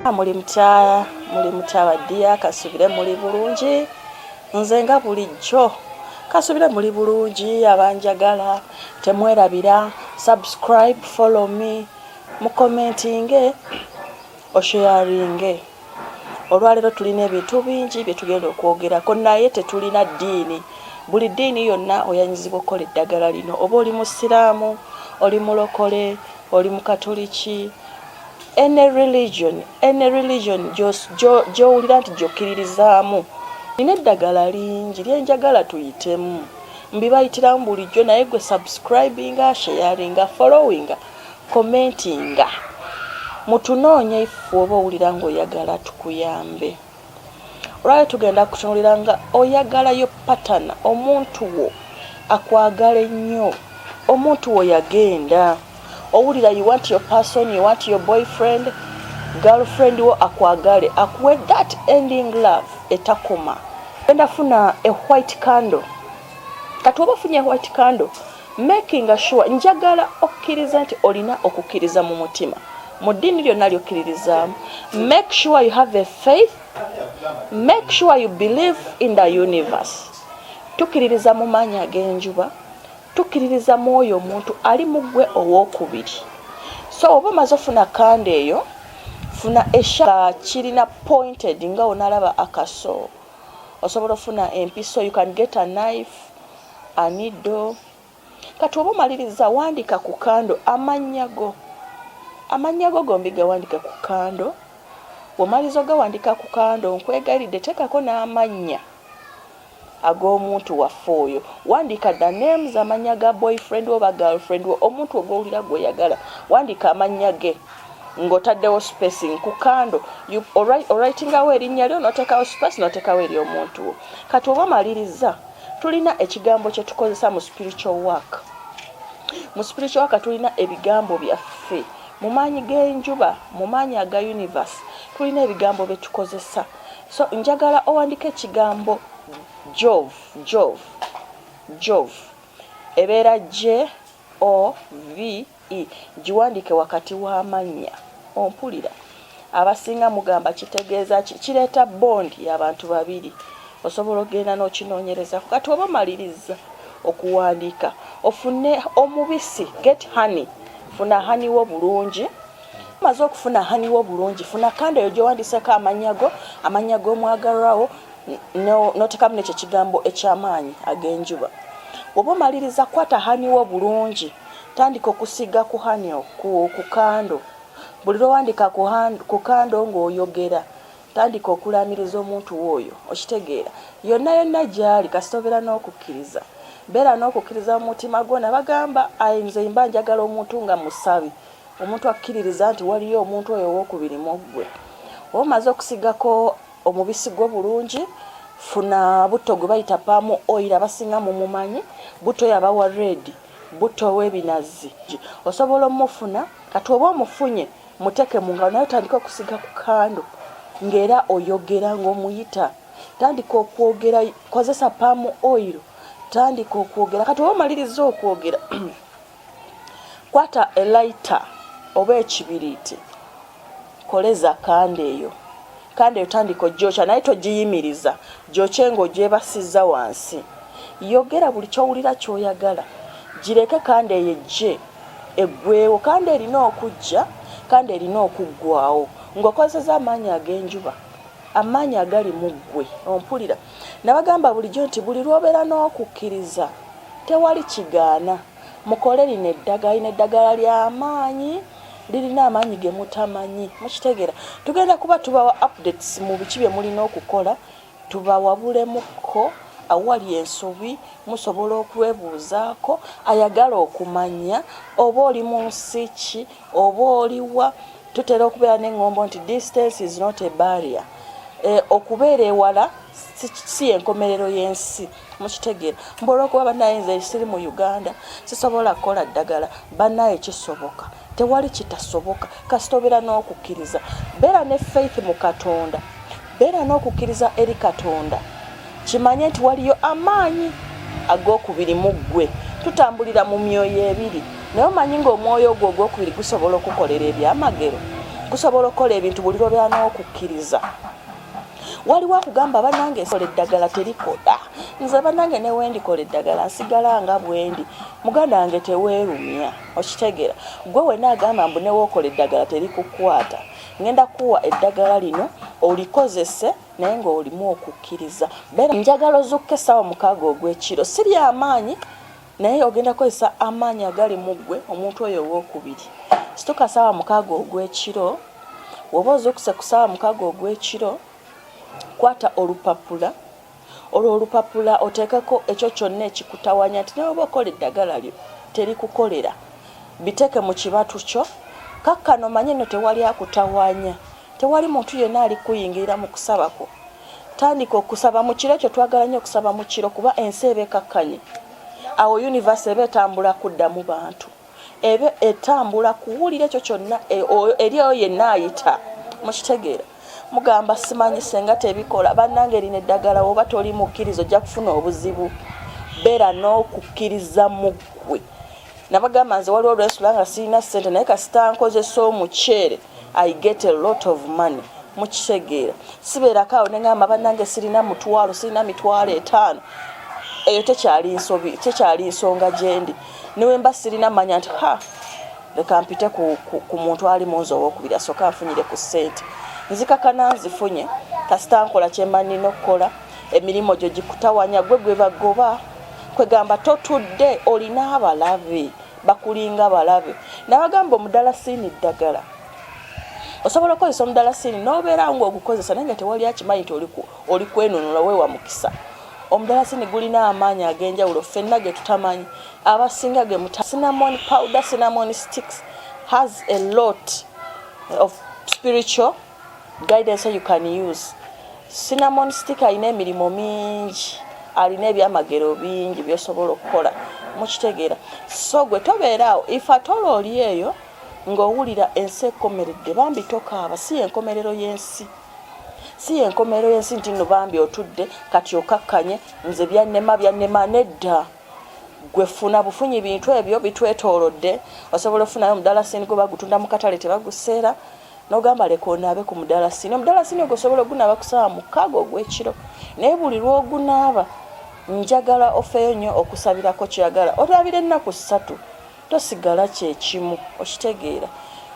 Muli mutya baddiya kasubire muli bulungi nze nga bulijjo kasubire muli bulungi abanjagala temwerabira subscribe follow me mu commenting osharinge olwalero tulina ebintu bingi bye tugenda okwogerako naye tetulina ddiini buli ddiini yonna oyanyizibwa okukola eddagala lino oba oli musiraamu oli mulokole oli mukatoliki any religion gy'owulira nti gy'okkiririzaamu nina eddagala lingi lyenjagala tuyitemu mbibayitiramu bulijjo naye gwe subscribinga sharinga followinga commentinga mutunoonya ife oba owulira ng'oyagala tukuyambe olwali tugenda kutunulira nga oyagalayo patana omuntu wo akwagala ennyo omuntu wo yagenda owulira you want your person, you want your boyfriend, girlfriend wo akwagale akuwe that ending love etakoma enda funa a white candle kati oba funye white candle making sure njagala okkiriza nti olina okukkiriza mu mutima mu ddiini lyonna lyokkiririzaamu make sure you have a faith make sure you believe in the universe tukkiririza mu maanyi ag'enjuba tukkiririza mwoyo omuntu ali mu ggwe ow'okubiri so oba omaze ofuna kande eyo funa esha kirina pointed nga onalaba akaso osobola ofuna empiso you can get a knife a needle kati oba omaliriza wandika ku kando amannya go gombi gawandika ku kando womaliza gawandika ku kando nkwegalidde tekako n'amannya ag'omuntu waffe oyo wandika the names amanya ga boyfriend oba girlfriend omuntu ogwowulira gweyagala wandika amanya ge ng'otaddewo spacing ku kando olwritingawo erinnya lyo n'oteekawo space n'oteekawo eri omuntu wo kati oba maliriza tulina ekigambo kye tukozesa mu spiritual work tulina ebigambo byaffe mu maanyi g'enjuba mu maanyi aga universe tulina ebigambo bye tukozesa so njagala owandika ekigambo Jove ebeera Jove giwandike wakati w'amannya ompulira abasinga mugamba kitegeeza kireeta bondi y'abantu babiri osobola okgenda n'okinoonyereza kati oba maliriza okuwandiika ofune omubisi get honey funa honey wo bulungi maze okufuna honey wo bulungi funa kando eyo gy'owandiseko amanya g'omwagalwawo n'otekamu n'ekyo kigambo eky'amaanyi ag'enjuba bw'oba omaliriza kwata hani wo bulungi tandika okusiga ku hani ku kando buli lwowandika ku kando ng'oyogera tandika okulaamiriza omuntu w'oyo okitegeera yonna gy'ali kasita obeera n'okukkiriza beera n'okukkiriza mu mutima gwo nabagamba nze mba njagala omuntu nga musabi omuntu akkiririza nti waliyo omuntu oyo ow'okubiri mu ggwe oba omaze okusigako omubisi gwo bulungi funa buto gwe bayita paamu oil abasinga mu mumanyi buto yabawa red buto w'ebinazi osobola omufuna kati oba omufunye muteke mu ngalo naye tandika okusiga ku kando ng'era oyogera ng'omuyita tandika okwogera kozesa paamu oil tandika okwogera kati oba omaliriza okwogera kwata elaita oba ekibiriiti koleza kande eyo kandi otandika ojjokya naye togiyimiriza gyokye ng'ogyebasizza wansi yogera buli kyowulira ky'oyagala gireke kandi eyejje eggweewo kandi erina okujja kandi erina okuggwawo ng'okozesa amaanyi ag'enjuba amaanyi agali mu ggwe ompulira nabagamba bulijjo nti buli lw'obeera n'okukkiriza tewali kigaana mukole lino eddagala ly'amaanyi lirina amaanyi ge mutamanyi mukitegeera tugenda kuba tubawa updates mu biki bye mulina okukola tubawabulemuko awali ensobi musobola okwebuuzaako ayagala okumanya oba oli mu nsi ki oba oliwa tutera okubeera n'eŋŋombo nti distance is not a barrier okubeera ewala si enkomerero y'ensi mukitegeera mbola okuba bannaye nze siri mu Uganda sisobola kukola ddagala bannaye kisoboka tewali kitasoboka kasita obeera n'okukkiriza beera ne faith mu Katonda beera n'okukkiriza eri Katonda kimanye nti waliyo amaanyi ag'okubiri mu ggwe tutambulira mu myoyo ebiri naye omanyi ng'omwoyo ogwo ogwokubiri gusobola okukolera ebyamagero kusobola okukola ebintu buli lw'obeera n'okukkiriza. Waliwo akugamba bannange nsola eddagala terikola, nze bannange ne wendikola eddagala nsigala nga bwendi, muganda wange teweerumya, okitegeera. Gwe wena agamba mbu newookola eddagala terikukwata, ngenda kuwa eddagala lino olikozese naye ng'olimu okukkiriza. Beera njagala ozukke essaawa 6 ogw'ekiro, si ly'amaanyi naye ogenda kukozesa amaanyi agali mu ggwe, omuntu oyo owookubiri. Situka ssaawa 6 ogw'ekiro, woba ozukkuse ku ssaawa 6 ogw'ekiro, kwata olupapula, olwo olupapula oteekako ekyo kyonna ekikutawanya nti ne oba okola eddagala lyo terikukolera, biteeke mu kibatu kyo. Kakkano manye no tewali akutawanya, tewali muntu yenna ali kuyingira mu kusaba kwo. Tandika okusaba mu kiro, ekyo twagala nnyo okusaba mu kiro kuba ensi eba ekakkanye. Awo universe eba etambula kudda mu bantu, eba etambula kuwulira ekyo kyonna eri oyo yenna ayita, mukitegeera. Mugamba simanyi senga tebikola, bannange lino eddagala oba toli mukkirizo ojja kufuna obuzibu. Beera n'okukkiriza mu ggwe. Nabagamba nze waliwo olwensula nga sirina ssente naye kasita nkozesa omuceere I get a lot of money, mukitegeera. Sibeerako awo ne ngamba bannange sirina mutwalo, sirina mitwalo 5, eyo tekyali nsonga gyendi. Niwe mba sirina manya nti leka mpite ku muntu ali munzi owookubiri asooka anfunyire ku ssente. Nzikakana nzifunye, kasita nkola kyemba nina okukola, emirimu gyo gikutawanya, gwe bagoba. Kwegamba totudde, olina abalabe, bakulinga balabe. Nabagamba omudalasini ddagala. Osobola okukozesa omudalasini n'obeera ng'ogukozesa naye nga tewali akimanyi nti oli kwenunula weewa mukisa. Omudalasini gulina amaanyi ag'enjawulo, ffenna ge tutamanyi. Abasinga ge cinnamon powder, cinnamon sticks has a lot of spiritual guidance you can use. Cinnamon stick alina emirimu mingi, alina ebyamagero bingi byosobola okukola, mukitegeera. So gwe tobeeraawo, ifa tola oli eyo ng'owulira ensi ekomeredde, bambi tokaaba, si yenkomerero y'ensi. Si yenkomerero y'ensi nti nno bambi otudde kati okakkanye nze byannema nedda. Gwe funa bufunyi bintu ebyo bitwetoolodde. Osobola okufunayo omudalasini gwe bagutunda mu katale tebaguseera. N'ogamba leka onaabe ku mudalasini. Omudalasini ogwo osobola ogunaaba ku ssaawa 6 ogw'ekiro. Naye buli lw'ogunaaba njagala ofeeyo nnyo okusabirako kyagala. Olaabira ennaku 3, tosigala kyekimu, okitegeera.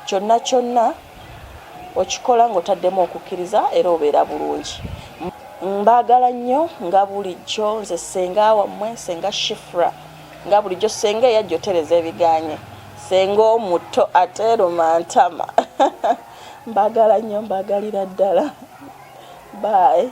Kyonna okikola ng'otaddemu okukkiriza era obeera bulungi. Mbaagala nnyo nga bulijjo, nze senga wammwe, Senga Shifra. Nga bulijjo senga eyajja otereza ebiganye. Senga omuto ate romantama. Mbaagala nnyo, mbaagalira ddala. Bye.